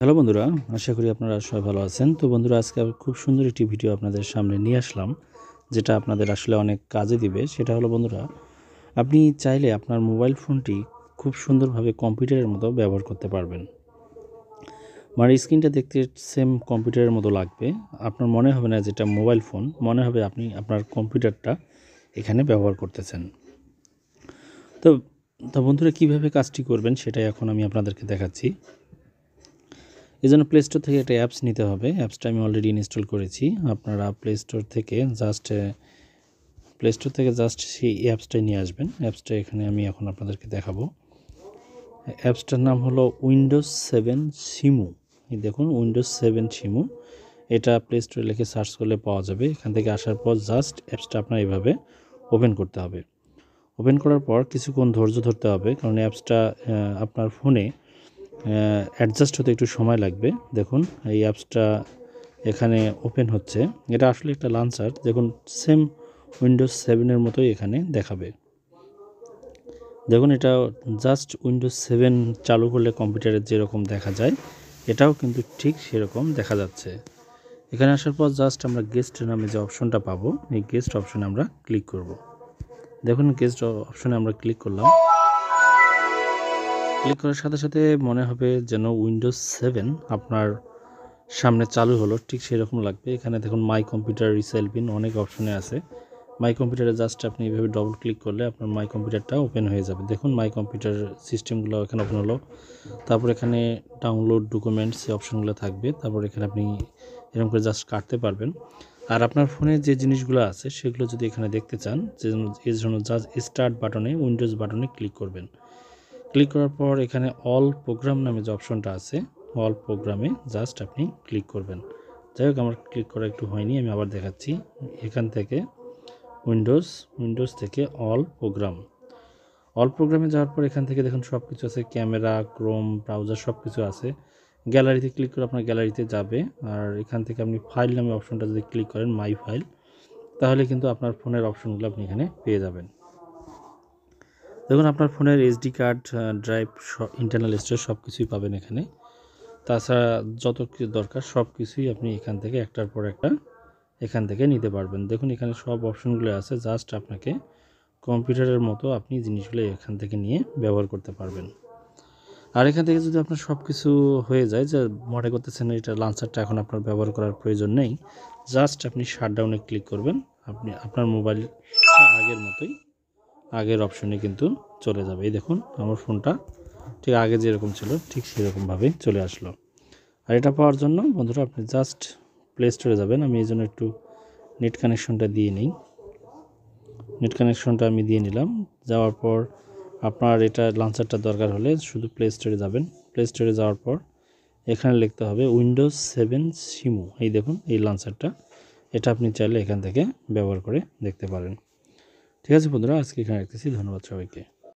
Hello বন্ধুরা, আশা করি আপনারা সবাই ভালো আছেন। তো বন্ধুরা, আজকে খুব সুন্দর একটি ভিডিও আপনাদের সামনে নিয়ে আসলাম, যেটা আপনাদের আসলে অনেক কাজে দিবে। সেটা হলো বন্ধুরা, আপনি চাইলে আপনার মোবাইল ফোনটি খুব সুন্দরভাবে কম্পিউটারের মতো ব্যবহার করতে পারবেন। মানে স্ক্রিনটা দেখতে সেম কম্পিউটারের মতো লাগবে। আপনার মনে হবে না যেটা মোবাইল ফোন, মনে হবে আপনি আপনার কম্পিউটারটা এখানে ব্যবহার করতেছেন। তো তো বন্ধুরা, কীভাবে কাজটি করবেন সেটাই এখন আমি আপনাদেরকে দেখাচ্ছি। এই জন্য প্লে স্টোর থেকে একটা অ্যাপস নিতে হবে। অ্যাপসটা আমি অলরেডি ইনস্টল করেছি। আপনারা প্লে স্টোর থেকে জাস্ট সেই অ্যাপসটাই নিয়ে আসবেন। অ্যাপসটা এখানে আমি এখন আপনাদেরকে দেখাবো। অ্যাপসটার নাম হলো উইন্ডোজ 7 সিমু। এই দেখুন, উইন্ডোজ 7 সিমু। এটা প্লে স্টোরে লিখে সার্চ করলে পাওয়া যাবে। এখান থেকে আসার পর জাস্ট অ্যাপসটা আপনার এইভাবে ওপেন করতে হবে। ওপেন করার পর কিছুক্ষণ ধৈর্য ধরতে হবে, কারণ অ্যাপসটা আপনার ফোনে অ্যাডজাস্ট হতে একটু সময় লাগবে। দেখুন, এই অ্যাপসটা এখানে ওপেন হচ্ছে। এটা আসলে একটা লঞ্চার। দেখুন, সেম উইন্ডোজ 7-এর মতোই এখানে দেখাবে। দেখুন, এটা জাস্ট উইন্ডোজ 7 চালু করলে কম্পিউটারে যেরকম দেখা যায়, এটাও কিন্তু ঠিক সেরকম দেখা যাচ্ছে। এখানে আসার পর জাস্ট আমরা গেস্ট নামে যে অপশনটা পাবো, এই গেস্ট অপশনে আমরা ক্লিক করব। দেখুন, গেস্ট অপশনে আমরা ক্লিক করলাম। ক্লিক করার সাথে সাথে মনে হবে যেন উইন্ডোজ 7 আপনার সামনে চালু হলো, ঠিক সেরকম লাগবে। এখানে দেখুন, মাই কম্পিউটার রিসেল বিন অনেক অপশনে আছে। মাই কম্পিউটারে জাস্ট আপনি এইভাবে ডবল ক্লিক করলে আপনার মাই কম্পিউটারটা ওপেন হয়ে যাবে। দেখুন, মাই কম্পিউটার সিস্টেমগুলো এখানে ওপেন হলো। তারপর এখানে ডাউনলোড ডকুমেন্টস এই অপশনগুলো থাকবে। তারপর এখানে আপনি এরকম করে জাস্ট কাটতে পারবেন। আর আপনার ফোনে যে জিনিসগুলো আছে সেগুলো যদি এখানে দেখতে চান, এর জন্য জাস্ট স্টার্ট বাটনে, উইন্ডোজ বাটনে ক্লিক করবেন। ক্লিক করার পর এখানে অল প্রোগ্রাম নামে যে অপশনটা আছে, অল প্রোগ্রামে জাস্ট আপনি ক্লিক করবেন। যাই হোক, আমার ক্লিক করা একটু হয়নি, আমি আবার দেখাচ্ছি। এখান থেকে উইন্ডোজ থেকে অল প্রোগ্রামে যাওয়ার পর এখান থেকে দেখুন সব কিছু আছে, ক্যামেরা, ক্রোম ব্রাউজার সব কিছু আছে। গ্যালারিতে ক্লিক করে আপনার গ্যালারিতে যাবে। আর এখান থেকে আপনি ফাইল নামে অপশনটা যদি ক্লিক করেন, মাই ফাইল, তাহলে কিন্তু আপনার ফোনের অপশনগুলো আপনি এখানে পেয়ে যাবেন। দেখুন, আপনার ফোনের SD card, drive, internal storage সব কিছুই পাবেন এখানে। তাছাড়া যত কিছু দরকার সব কিছুই আপনি এখান থেকে একটার পর একটা এখান থেকে নিতে পারবেন। দেখুন, এখানে সব অপশনগুলো আছে। জাস্ট আপনাকে কম্পিউটারের মতো আপনি জিনিসগুলো এখান থেকে নিয়ে ব্যবহার করতে পারবেন। আর এখান থেকে যদি আপনার সব কিছু হয়ে যায়, যে মনে করতেছেন এটা লঞ্চারটা এখন আপনার ব্যবহার করার প্রয়োজন নেই, জাস্ট আপনি শাটডাউনে ক্লিক করবেন। আপনি আপনার মোবাইল আগের অপশনে কিন্তু চলে যাবে। এই দেখুন, আমার ফোনটা ঠিক আগে যেরকম ছিল ঠিক সেরকমভাবেই চলে আসলো। আর এটা পাওয়ার জন্য বন্ধুরা, আপনি জাস্ট প্লে স্টোরে যাবেন। আমি এই জন্য একটু নেট কানেকশনটা দিয়ে নিই। নেট কানেকশনটা আমি দিয়ে নিলাম। যাওয়ার পর আপনার এটা লঞ্চারটা দরকার হলে শুধু প্লে স্টোরে যাবেন। প্লে স্টোরে যাওয়ার পর এখানে লিখতে হবে উইন্ডোজ 7 সিমু। এই দেখুন, এই লঞ্চারটা, এটা আপনি চাইলে এখান থেকে ব্যবহার করে দেখতে পারেন। ঠিক আছে বন্ধুরা, আজকে এখানে রাখতেছি। ধন্যবাদ সবাইকে।